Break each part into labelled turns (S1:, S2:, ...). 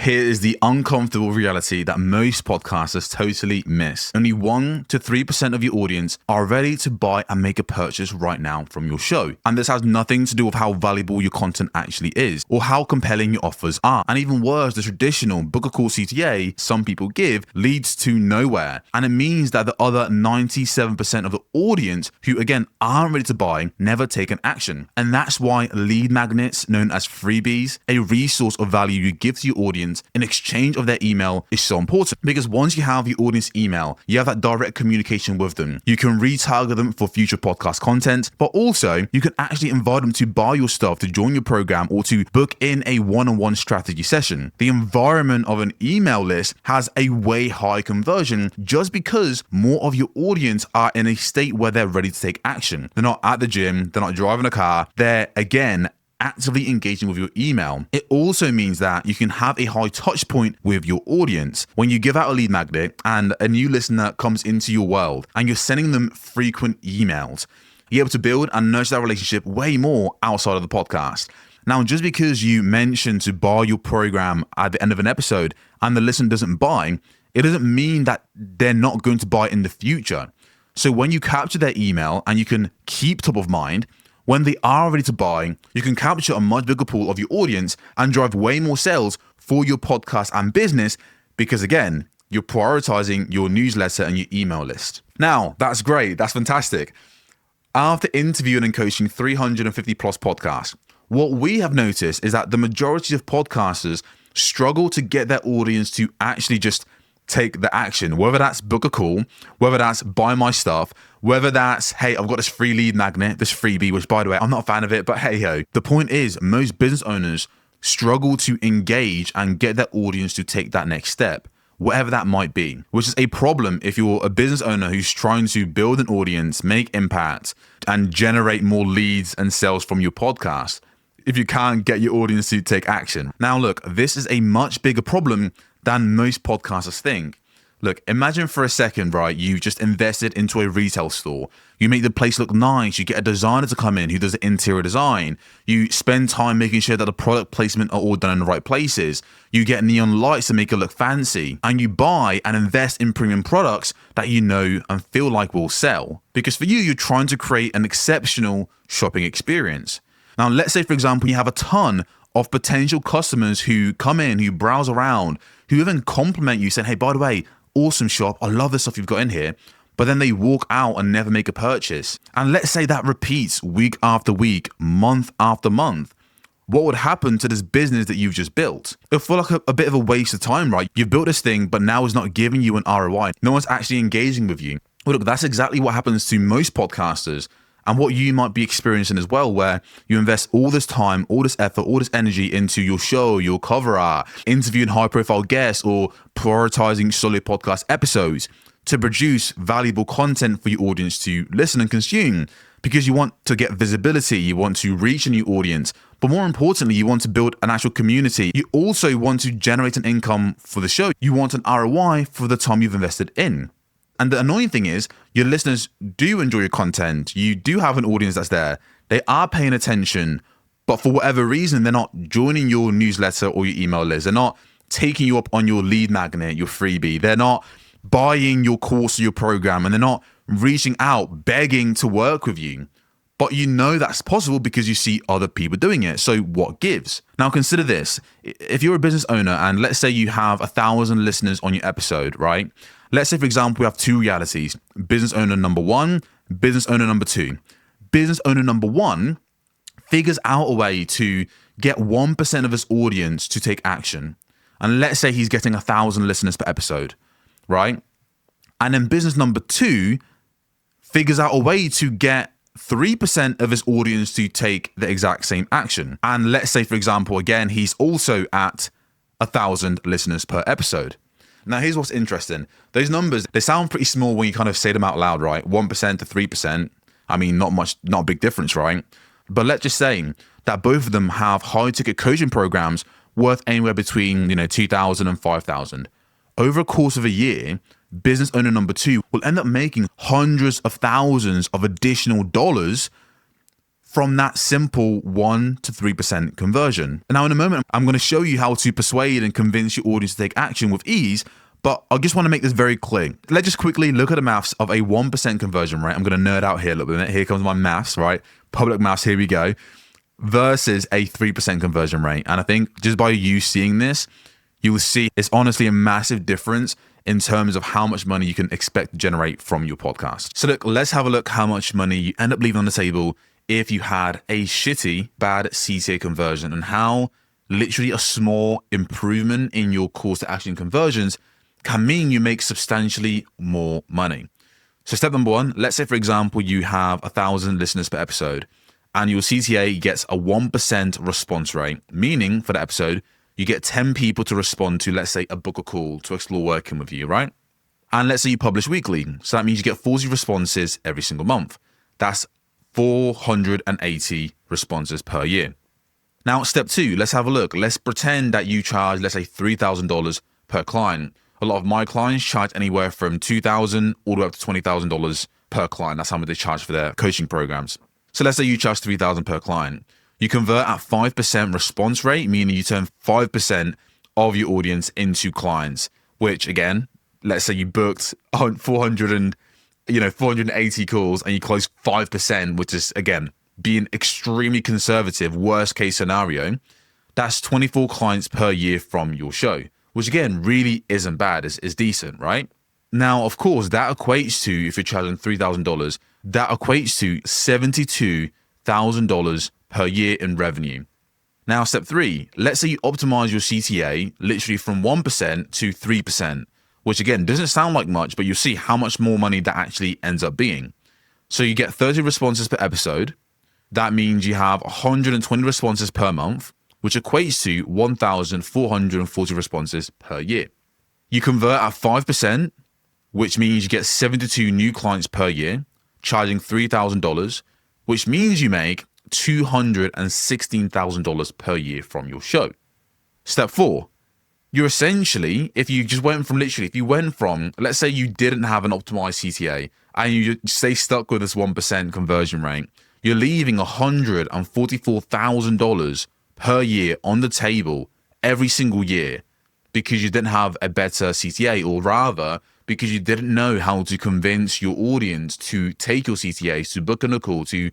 S1: here is the uncomfortable reality that most podcasters totally miss. Only 1 to 3% of your audience are ready to buy and make a purchase right now from your show. And this has nothing to do with how valuable your content actually is or how compelling your offers are. And even worse, the traditional book a call CTA some people give leads to nowhere. And it means that the other 97% of the audience who, again, aren't ready to buy never take an action. And that's why lead magnets, known as freebies, a resource of value you give to your audience in exchange of their email, is so important. Because once you have your audience email, you have that direct communication with them. You can retarget them for future podcast content, but also you can actually invite them to buy your stuff, to join your program, or to book in a one-on-one strategy session. The environment of an email list has a way higher conversion just because more of your audience are in a state where they're ready to take action. They're not at the gym, they're not driving a car, they're, again, actively engaging with your email. It also means that you can have a high touch point with your audience. When you give out a lead magnet and a new listener comes into your world and you're sending them frequent emails, you're able to build and nurture that relationship way more outside of the podcast. Now, just because you mention to buy your program at the end of an episode and the listener doesn't buy, it doesn't mean that they're not going to buy in the future. So when you capture their email and you can keep top of mind, when they are ready to buy, you can capture a much bigger pool of your audience and drive way more sales for your podcast and business because, again, you're prioritizing your newsletter and your email list. Now, that's great. That's fantastic. After interviewing and coaching 350 plus podcasts, what we have noticed is that the majority of podcasters struggle to get their audience to actually just take the action, whether that's book a call, whether that's buy my stuff, whether that's, hey, I've got this free lead magnet, this freebie, which, by the way, I'm not a fan of it, but hey ho. The point is, most business owners struggle to engage and get their audience to take that next step, whatever that might be, which is a problem if you're a business owner who's trying to build an audience, make impact, and generate more leads and sales from your podcast, if you can't get your audience to take action. Now, look, this is a much bigger problem than most podcasters think. Look, imagine for a second, right? You just invested into a retail store. You make the place look nice. You get a designer to come in who does the interior design. You spend time making sure that the product placement are all done in the right places. You get neon lights to make it look fancy. And you buy and invest in premium products that you know and feel like will sell. Because for you, you're trying to create an exceptional shopping experience. Now, let's say, for example, you have a ton of potential customers who come in, who browse around, who even compliment you, saying, hey, by the way, awesome shop, I love the stuff you've got in here, but then they walk out and never make a purchase. And let's say that repeats week after week, month after month. What would happen to this business that you've just built? It'll feel like a bit of a waste of time, right? You've built this thing, but now it's not giving you an ROI. No one's actually engaging with you. Well, look, that's exactly what happens to most podcasters. And what you might be experiencing as well, where you invest all this time, all this effort, all this energy into your show, your cover art, interviewing high-profile guests, or prioritizing solid podcast episodes to produce valuable content for your audience to listen and consume, because you want to get visibility, you want to reach a new audience, but more importantly, you want to build an actual community. You also want to generate an income for the show. You want an ROI for the time you've invested in. And the annoying thing is, your listeners do enjoy your content. You do have an audience that's there. They are paying attention, but for whatever reason, they're not joining your newsletter or your email list. They're not taking you up on your lead magnet, your freebie. They're not buying your course or your program, and they're not reaching out, begging to work with you. But you know that's possible because you see other people doing it. So what gives? Now consider this. If you're a business owner and let's say you have 1,000 listeners on your episode, right? Let's say, for example, we have two realities. Business owner number one, business owner number two. Business owner number one figures out a way to get 1% of his audience to take action. And let's say he's getting 1,000 listeners per episode, right? And then business number two figures out a way to get 3% of his audience to take the exact same action. And let's say, for example, again, he's also at 1,000 listeners per episode. Now, here's what's interesting. Those numbers, they sound pretty small when you kind of say them out loud, right? 1% to 3%. I mean, not a big difference, right? But let's just say that both of them have high ticket coaching programs worth anywhere between, 2,000 and 5,000. Over a course of a year, business owner number two will end up making hundreds of thousands of additional dollars from that simple 1 to 3% conversion. And now in a moment, I'm going to show you how to persuade and convince your audience to take action with ease. But I just want to make this very clear. Let's just quickly look at the maths of a 1% conversion rate. I'm going to nerd out here a little bit. Here comes my maths, right? Public maths, here we go. Versus a 3% conversion rate. And I think just by you seeing this, you will see it's honestly a massive difference in terms of how much money you can expect to generate from your podcast. So look, let's have a look how much money you end up leaving on the table if you had a shitty, bad CTA conversion, and how literally a small improvement in your calls to action conversions can mean you make substantially more money. So step number one, let's say, for example, you have 1,000 listeners per episode and your CTA gets a 1% response rate, meaning for the episode, you get 10 people to respond to, let's say, a book a call to explore working with you, right? And let's say you publish weekly. So that means you get 40 responses every single month. That's 480 responses per year. Now, step two, let's have a look. Let's pretend that you charge, let's say, $3,000 per client. A lot of my clients charge anywhere from $2,000 all the way up to $20,000 per client. That's how much they charge for their coaching programs. So let's say you charge $3,000 per client. You convert at 5% response rate, meaning you turn 5% of your audience into clients, which again, let's say you booked 480 calls and you closed 5%, which is again, being extremely conservative, worst case scenario. That's 24 clients per year from your show, which again, really isn't bad. It's decent, right? Now, of course, that equates to, if you're charging $3,000, that equates to $72,000 per year in revenue. Now, step three, let's say you optimize your CTA literally from 1% to 3%, which again, doesn't sound like much, but you'll see how much more money that actually ends up being. So you get 30 responses per episode. That means you have 120 responses per month, which equates to 1,440 responses per year. You convert at 5%, which means you get 72 new clients per year, charging $3,000, which means you make $216,000 per year from your show. Step four, you're essentially, if you went from, let's say you didn't have an optimized CTA and you stay stuck with this 1% conversion rate, you're leaving $144,000 per year on the table every single year because you didn't have a better CTA, or rather, because you didn't know how to convince your audience to take your CTAs, to book on a call, to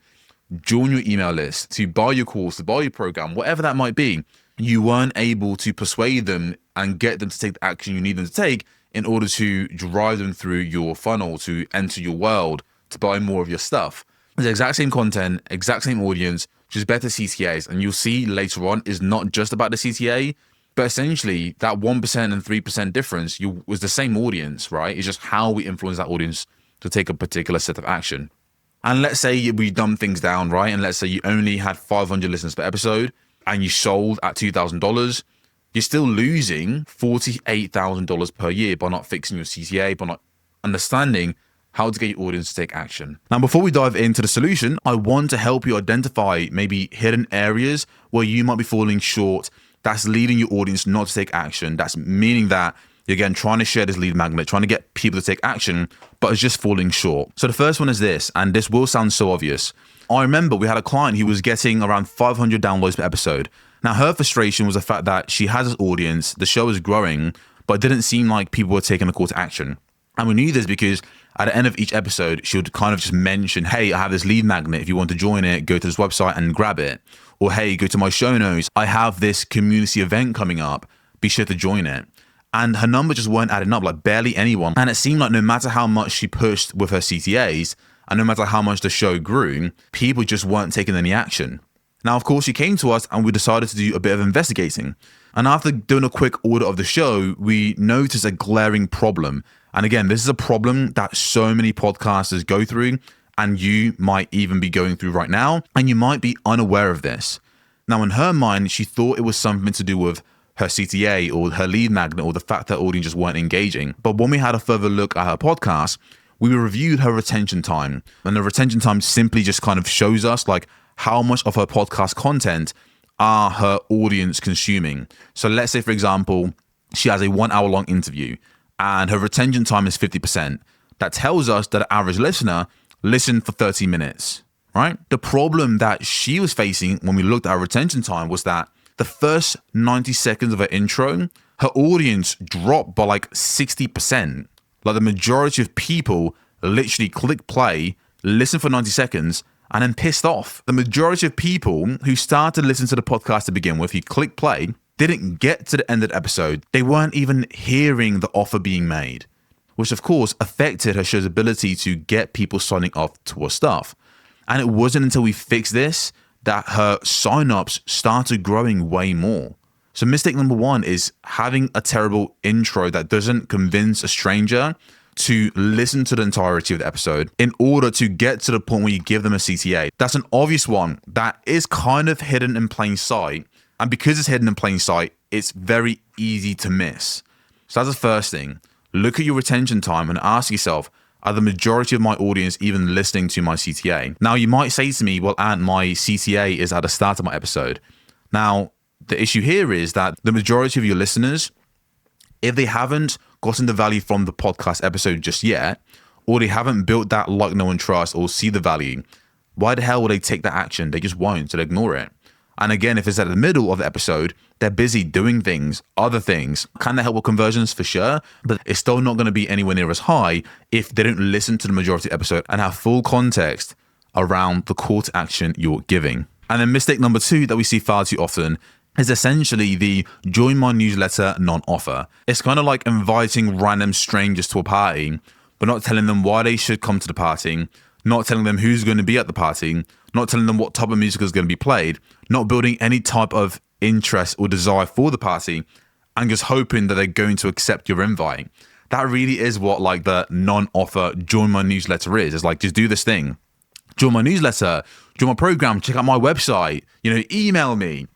S1: join your email list, to buy your course, to buy your program, whatever that might be. You weren't able to persuade them and get them to take the action you need them to take in order to drive them through your funnel, to enter your world, to buy more of your stuff. The exact same content, exact same audience, just better CTAs. And you'll see later on is not just about the CTA, but essentially that 1% and 3% difference was the same audience, right? It's just how we influence that audience to take a particular set of action. And let's say we dumb things down, right? And let's say you only had 500 listeners per episode and you sold at $2,000. You're still losing $48,000 per year by not fixing your CTA, by not understanding how to get your audience to take action. Now, before we dive into the solution, I want to help you identify maybe hidden areas where you might be falling short. That's leading your audience not to take action. That's meaning that you're again trying to share this lead magnet, trying to get people to take action, but it's just falling short. So the first one is this, and this will sound so obvious. I remember we had a client who was getting around 500 downloads per episode. Now, her frustration was the fact that she has this audience, the show is growing, but it didn't seem like people were taking a call to action. And we knew this because at the end of each episode, she would kind of just mention, hey, I have this lead magnet. If you want to join it, go to this website and grab it. Or, hey, go to my show notes. I have this community event coming up. Be sure to join it. And her numbers just weren't adding up, like barely anyone. And it seemed like no matter how much she pushed with her CTAs, and no matter how much the show grew, people just weren't taking any action. Now, of course, she came to us and we decided to do a bit of investigating. And after doing a quick audit of the show, we noticed a glaring problem. And again, this is a problem that so many podcasters go through, and you might even be going through right now, and you might be unaware of this. Now, in her mind, she thought it was something to do with her CTA or her lead magnet or the fact that audience just weren't engaging. But when we had a further look at her podcast, we reviewed her retention time. And the retention time simply just kind of shows us like how much of her podcast content are her audience consuming. So let's say, for example, she has a 1 hour long interview and her retention time is 50%. That tells us that an average listener listened for 30 minutes, right? The problem that she was facing when we looked at her retention time was that the first 90 seconds of her intro, her audience dropped by like 60%. Like the majority of people literally click play, listen for 90 seconds, and then pissed off. The majority of people who started listening to the podcast to begin with, who click play, didn't get to the end of the episode. They weren't even hearing the offer being made, which of course affected her show's ability to get people signing up to her stuff. And it wasn't until we fixed this that her signups started growing way more. So mistake number one is having a terrible intro that doesn't convince a stranger to listen to the entirety of the episode in order to get to the point where you give them a CTA. That's an obvious one that is kind of hidden in plain sight. And because it's hidden in plain sight, it's very easy to miss. So that's the first thing. Look at your retention time and ask yourself, are the majority of my audience even listening to my CTA? Now, you might say to me, well, Ant, my CTA is at the start of my episode. Now, the issue here is that the majority of your listeners, if they haven't gotten the value from the podcast episode just yet, or they haven't built that like, know, and trust or see the value, why the hell would they take that action? They just won't, so they ignore it. And again, if it's at the middle of the episode, they're busy doing things, other things. Can they help with conversions? For sure, but it's still not going to be anywhere near as high if they don't listen to the majority of the episode and have full context around the call to action you're giving. And then mistake number two that we see far too often is essentially the join my newsletter non-offer. It's kind of like inviting random strangers to a party, but not telling them why they should come to the party, not telling them who's going to be at the party, not telling them what type of music is going to be played, not building any type of interest or desire for the party, and just hoping that they're going to accept your invite. That really is what like the non-offer join my newsletter is. It's like, just do this thing. Join my newsletter, join my program, check out my website, email me.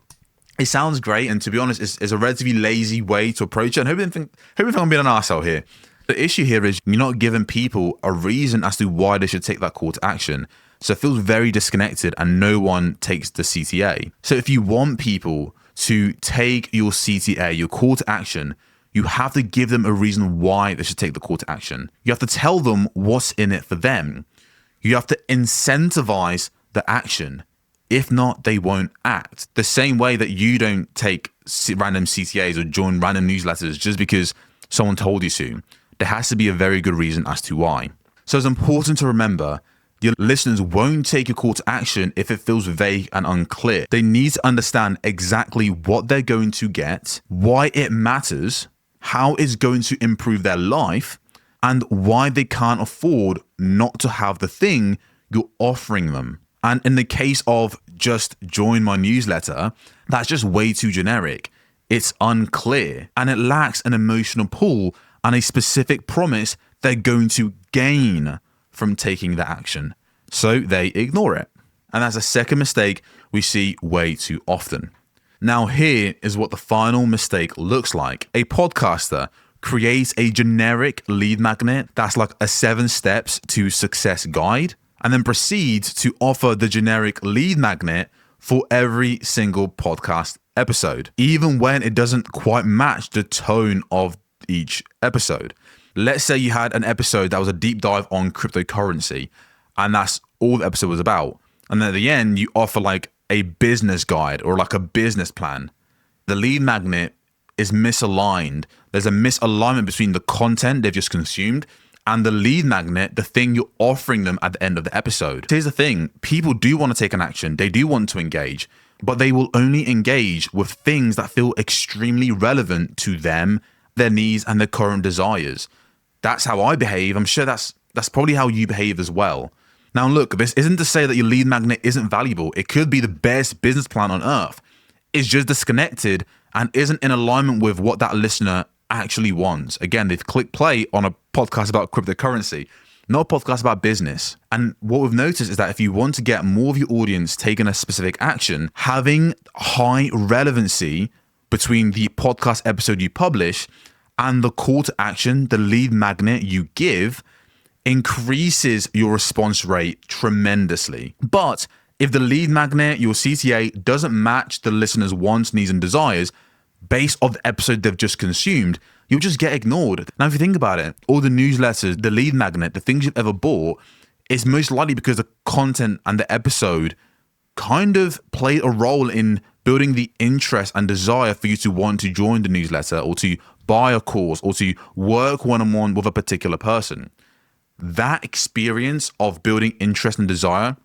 S1: It sounds great, and to be honest, it's a relatively lazy way to approach it. And hope you think I'm being an arsehole here. The issue here is you're not giving people a reason as to why they should take that call to action. So it feels very disconnected and no one takes the CTA. So if you want people to take your CTA, your call to action, you have to give them a reason why they should take the call to action. You have to tell them what's in it for them. You have to incentivize the action. If not, they won't act. The same way that you don't take random CTAs or join random newsletters just because someone told you to. There has to be a very good reason as to why. So it's important to remember your listeners won't take your call to action if it feels vague and unclear. They need to understand exactly what they're going to get, why it matters, how it's going to improve their life, and why they can't afford not to have the thing you're offering them. And in the case of just join my newsletter, that's just way too generic. It's unclear and it lacks an emotional pull and a specific promise they're going to gain from taking the action. So they ignore it. And that's a second mistake we see way too often. Now here is what the final mistake looks like. A podcaster creates a generic lead magnet that's like a 7 steps to success guide, and then proceeds to offer the generic lead magnet for every single podcast episode, even when it doesn't quite match the tone of each episode. Let's say you had an episode that was a deep dive on cryptocurrency, and that's all the episode was about. And then at the end, you offer like a business guide or like a business plan. The lead magnet is misaligned. There's a misalignment between the content they've just consumed and the lead magnet, the thing you're offering them at the end of the episode. Here's the thing, people do want to take an action, they do want to engage, but they will only engage with things that feel extremely relevant to them, their needs, and their current desires. That's how I behave. I'm sure that's probably how you behave as well. Now look, this isn't to say that your lead magnet isn't valuable. It could be the best business plan on earth. It's just disconnected and isn't in alignment with what that listener actually wants. Again, they've clicked play on a podcast about cryptocurrency, not a podcast about business. And what we've noticed is that if you want to get more of your audience taking a specific action, having high relevancy between the podcast episode you publish and the call to action, the lead magnet you give, increases your response rate tremendously. But if the lead magnet, your CTA, doesn't match the listener's wants, needs, and desires based on the episode they've just consumed, you'll just get ignored. Now, if you think about it, all the newsletters, the lead magnet, the things you've ever bought, it's most likely because the content and the episode kind of played a role in building the interest and desire for you to want to join the newsletter or to buy a course or to work one-on-one with a particular person. That experience of building interest and desire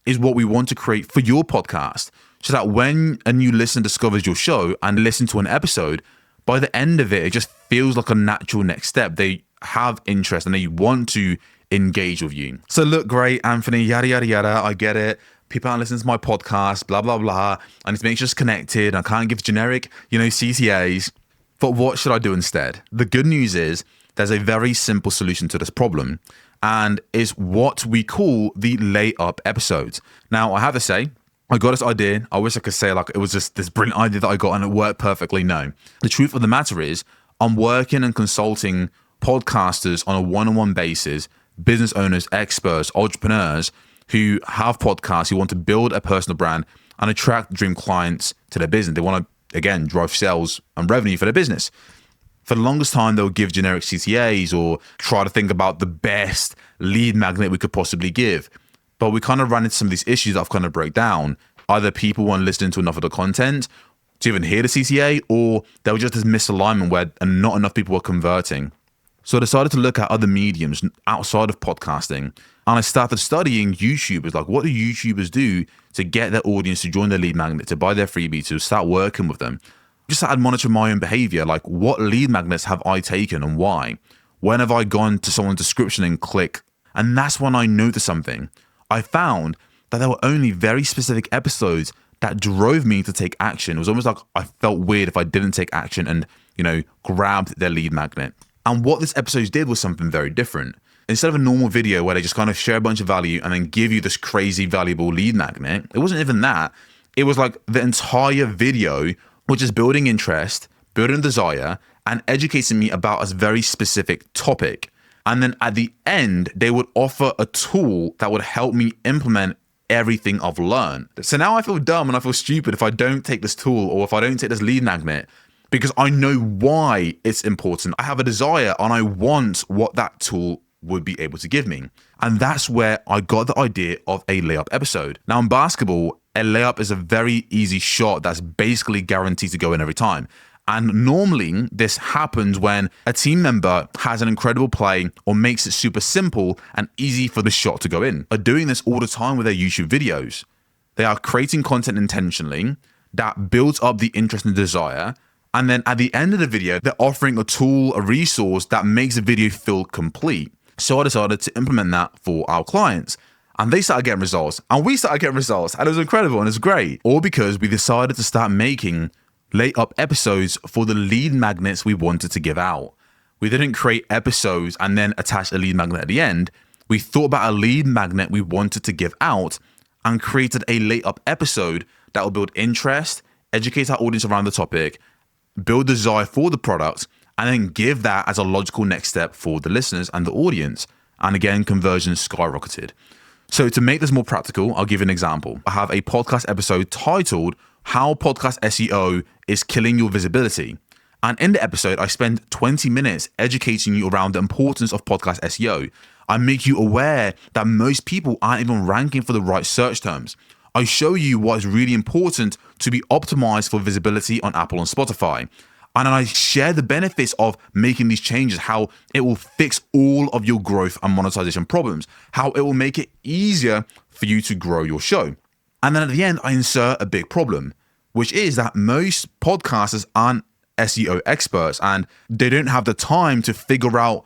S1: is what we want to create for your podcast, so that when a new listener discovers your show and listens to an episode, by the end of it just feels like a natural next step. They have interest and they want to engage with you. So look, great, Anthony, yada, yada, yada. I get it. People aren't listening to my podcast, blah, blah, blah. I need to make sure it's connected. I can't give generic, CTAs. But what should I do instead? The good news is there's a very simple solution to this problem, and it's what we call the Layup episodes. Now, I have to say, I got this idea. I wish I could say like it was just this brilliant idea that I got and it worked perfectly. No. The truth of the matter is I'm working and consulting podcasters on a one-on-one basis, business owners, experts, entrepreneurs who have podcasts, who want to build a personal brand and attract dream clients to their business. They want to, again, drive sales and revenue for their business. For the longest time, they'll give generic CTAs or try to think about the best lead magnet we could possibly give. But we kind of ran into some of these issues that I've kind of break down. Either people weren't listening to enough of the content to even hear the CTA, or there was just this misalignment where not enough people were converting. So I decided to look at other mediums outside of podcasting. And I started studying YouTubers. Like, what do YouTubers do to get their audience to join their lead magnet, to buy their freebie, to start working with them? Just started monitoring my own behavior. Like, what lead magnets have I taken and why? When have I gone to someone's description and click? And that's when I noticed something. I found that there were only very specific episodes that drove me to take action. It was almost like I felt weird if I didn't take action and, grabbed their lead magnet. And what this episode did was something very different. Instead of a normal video where they just kind of share a bunch of value and then give you this crazy valuable lead magnet, it wasn't even that. It was like the entire video, which is building interest, building desire, and educating me about a very specific topic. And then at the end, they would offer a tool that would help me implement everything I've learned. So now I feel dumb and I feel stupid if I don't take this tool or if I don't take this lead magnet, because I know why it's important. I have a desire and I want what that tool would be able to give me. And that's where I got the idea of a layup episode. Now in basketball, a layup is a very easy shot that's basically guaranteed to go in every time. And normally this happens when a team member has an incredible play or makes it super simple and easy for the shot to go in. Are doing this all the time with their YouTube videos. They are creating content intentionally that builds up the interest and desire. And then at the end of the video, they're offering a tool, a resource that makes the video feel complete. So I decided to implement that for our clients. And they started getting results. And we started getting results. And it was incredible and it's great. All because we decided to start making Layup episodes for the lead magnets we wanted to give out. We didn't create episodes and then attach a lead magnet at the end. We thought about a lead magnet we wanted to give out and created a Layup episode that will build interest, educate our audience around the topic, build desire for the product, and then give that as a logical next step for the listeners and the audience. And again, conversion skyrocketed. So to make this more practical, I'll give you an example. I have a podcast episode titled How Podcast SEO is Killing Your Visibility. And in the episode, I spend 20 minutes educating you around the importance of podcast SEO. I make you aware that most people aren't even ranking for the right search terms. I show you what is really important to be optimized for visibility on Apple and Spotify. And I share the benefits of making these changes, how it will fix all of your growth and monetization problems, how it will make it easier for you to grow your show. And then at the end, I insert a big problem, which is that most podcasters aren't SEO experts and they don't have the time to figure out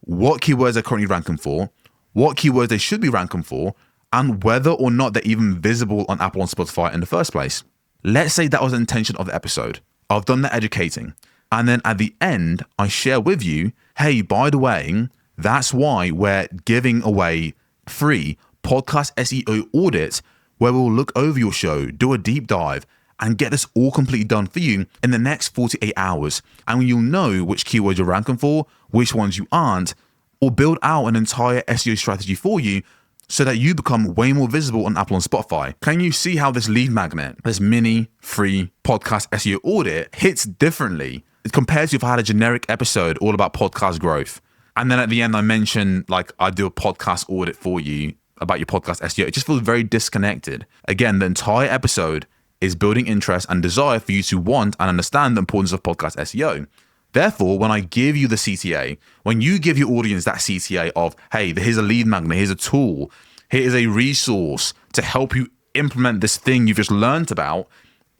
S1: what keywords they're currently ranking for, what keywords they should be ranking for, and whether or not they're even visible on Apple and Spotify in the first place. Let's say that was the intention of the episode. I've done the educating. And then at the end, I share with you, hey, by the way, that's why we're giving away free podcast SEO audits where we'll look over your show, do a deep dive, and get this all completely done for you in the next 48 hours. And you'll know which keywords you're ranking for, which ones you aren't, or build out an entire SEO strategy for you so that you become way more visible on Apple and Spotify. Can you see how this lead magnet, this mini free podcast SEO audit hits differently compared to if I had a generic episode all about podcast growth? And then at the end, I mention like I do a podcast audit for you about your podcast SEO. It just feels very disconnected. Again, the entire episode is building interest and desire for you to want and understand the importance of podcast SEO. Therefore, when I give you the CTA, when you give your audience that CTA of, hey, here's a lead magnet, here's a tool, here is a resource to help you implement this thing you've just learned about,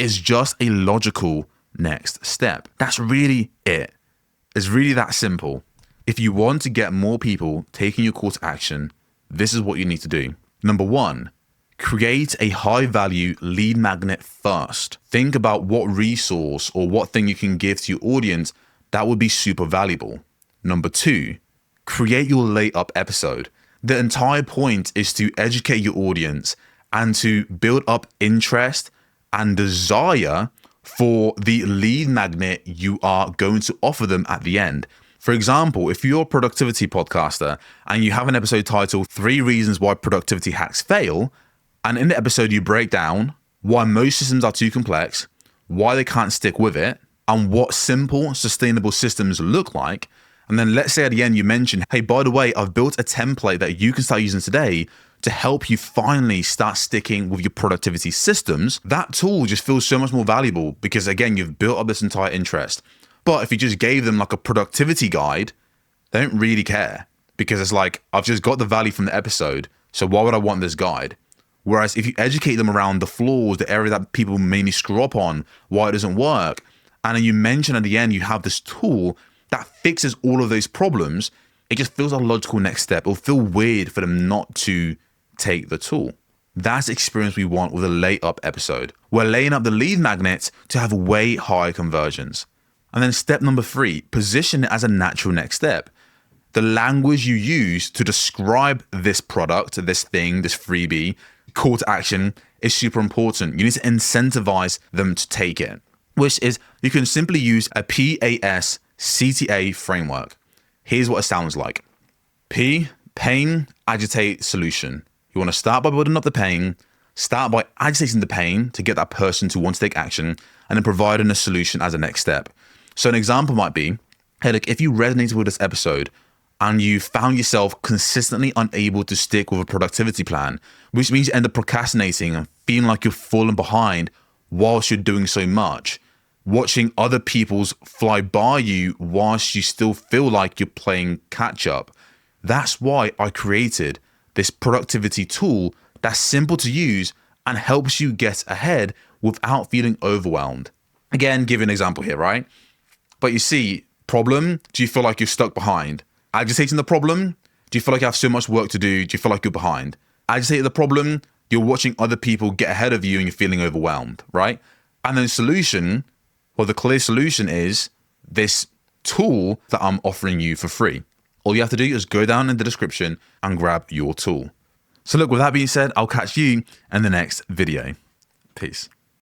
S1: is just a logical next step. That's really it. It's really that simple. If you want to get more people taking your call to action, this is what you need to do. Number one, create a high value lead magnet first. Think about what resource or what thing you can give to your audience that would be super valuable. Number two, create your Layup episode. The entire point is to educate your audience and to build up interest and desire for the lead magnet you are going to offer them at the end. For example, if you're a productivity podcaster and you have an episode titled 3 Reasons Why Productivity Hacks Fail, and in the episode you break down why most systems are too complex, why they can't stick with it, and what simple, sustainable systems look like. And then let's say at the end you mention, hey, by the way, I've built a template that you can start using today to help you finally start sticking with your productivity systems. That tool just feels so much more valuable because, again, you've built up this entire interest. But if you just gave them like a productivity guide, they don't really care because it's like, I've just got the value from the episode, so why would I want this guide? Whereas if you educate them around the flaws, the area that people mainly screw up on, why it doesn't work, and then you mention at the end you have this tool that fixes all of those problems, it just feels like a logical next step. It'll feel weird for them not to take the tool. That's the experience we want with a Layup episode. We're laying up the lead magnets to have way higher conversions. And then step number 3, position it as a natural next step. The language you use to describe this product, this thing, this freebie, call to action is super important. You need to incentivize them to take it, which is you can simply use a PAS CTA framework. Here's what it sounds like. P, pain, agitate, solution. You want to start by building up the pain, start by agitating the pain to get that person to want to take action, and then providing a solution as a next step. So an example might be, hey, look, if you resonated with this episode and you found yourself consistently unable to stick with a productivity plan, which means you end up procrastinating and feeling like you're falling behind whilst you're doing so much, watching other people's fly by you whilst you still feel like you're playing catch up. That's why I created this productivity tool that's simple to use and helps you get ahead without feeling overwhelmed. Again, give you an example here, right? But you see, problem, do you feel like you're stuck behind? Agitating the problem, do you feel like you have so much work to do? Do you feel like you're behind? Agitating the problem, you're watching other people get ahead of you and you're feeling overwhelmed, right? And then solution, well, the clear solution is this tool that I'm offering you for free. All you have to do is go down in the description and grab your tool. So look, with that being said, I'll catch you in the next video. Peace.